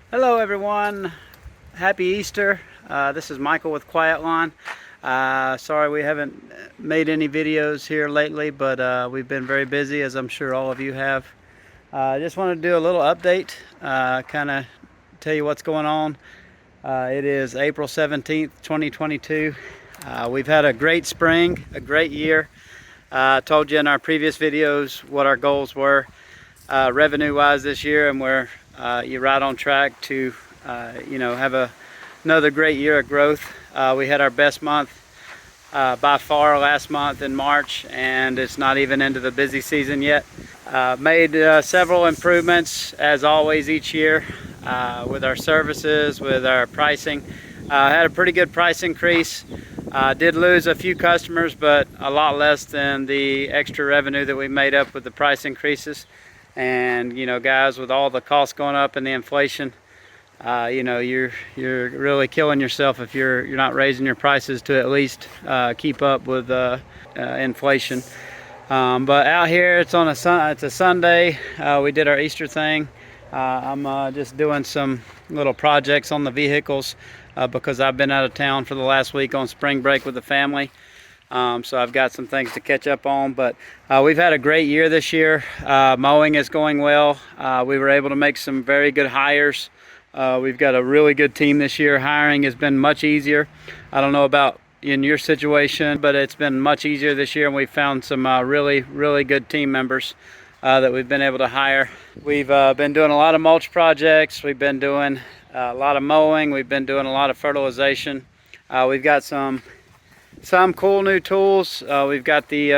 Hello everyone, happy Easter. This is Michael with Quiet Lawn. Sorry we haven't made any videos here lately, but we've been very busy, as I'm sure all of you have. I just want to do a little update, kind of tell you what's going on. It is April 17th, 2022. We've had a great spring, a great year. I told you in our previous videos what our goals were revenue wise this year, and you're right on track to have another great year of growth. We had our best month by far last month in March, and it's not even into the busy season yet. Made several improvements as always each year with our services, with our pricing. Had a pretty good price increase. Did lose a few customers, but a lot less than the extra revenue that we made up with the price increases. And guys, with all the costs going up and the inflation, you're really killing yourself if you're not raising your prices to at least keep up with inflation. But out here, it's a Sunday. We did our Easter thing. I'm just doing some little projects on the vehicles because I've been out of town for the last week on spring break with the family. So I've got some things to catch up on, but we've had a great year this year. Mowing is going well. We were able to make some very good hires. We've got a really good team this year. Hiring has been much easier. I don't know about in your situation, but it's been much easier this year, and we've found some really good team members that we've been able to hire. We've been doing a lot of mulch projects. We've been doing a lot of mowing. We've been doing a lot of fertilization. We've got some cool new tools. We've got the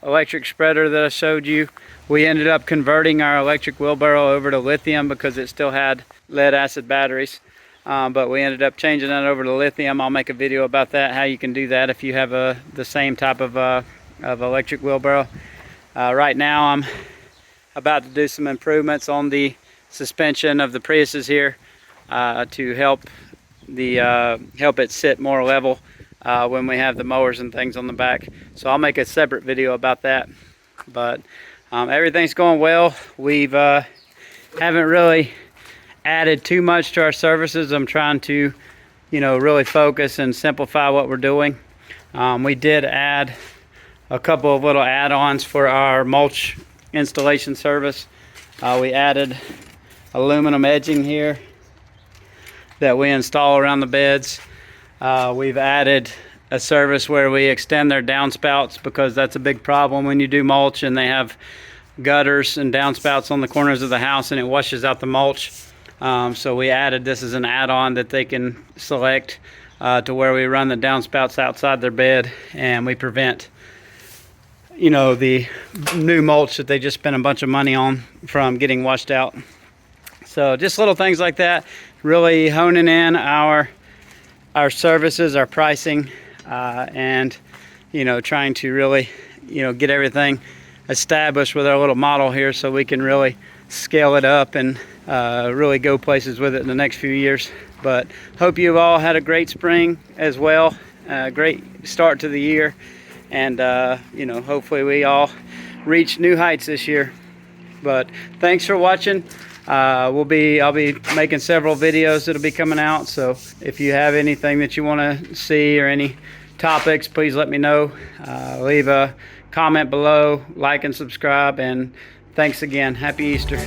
electric spreader that I showed you. We ended up converting our electric wheelbarrow over to lithium because it still had lead acid batteries. But we ended up changing that over to lithium. I'll make a video about that, how you can do that if you have the same type of electric wheelbarrow. Right now I'm about to do some improvements on the suspension of the Priuses here to help it sit more level when we have the mowers and things on the back. So I'll make a separate video about that. But everything's going well. We've haven't really added too much to our services. I'm trying to really focus and simplify what we're doing. We did add a couple of little add-ons for our mulch installation service. We added aluminum edging here that we install around the beds. We've added a service where we extend their downspouts, because that's a big problem when you do mulch and they have gutters and downspouts on the corners of the house and it washes out the mulch. So we added this as an add-on that they can select to where we run the downspouts outside their bed, and we prevent the new mulch that they just spent a bunch of money on from getting washed out. So just little things like that, really honing in our services, our pricing, and trying to really get everything established with our little model here so we can really scale it up and really go places with it in the next few years. But hope you've all had a great spring as well, great start to the year, and hopefully we all reach new heights this year. But thanks for watching. I'll be making several videos that'll be coming out, so if you have anything that you want to see or any topics, please let me know. Leave a comment below, like and subscribe, and thanks again. Happy Easter.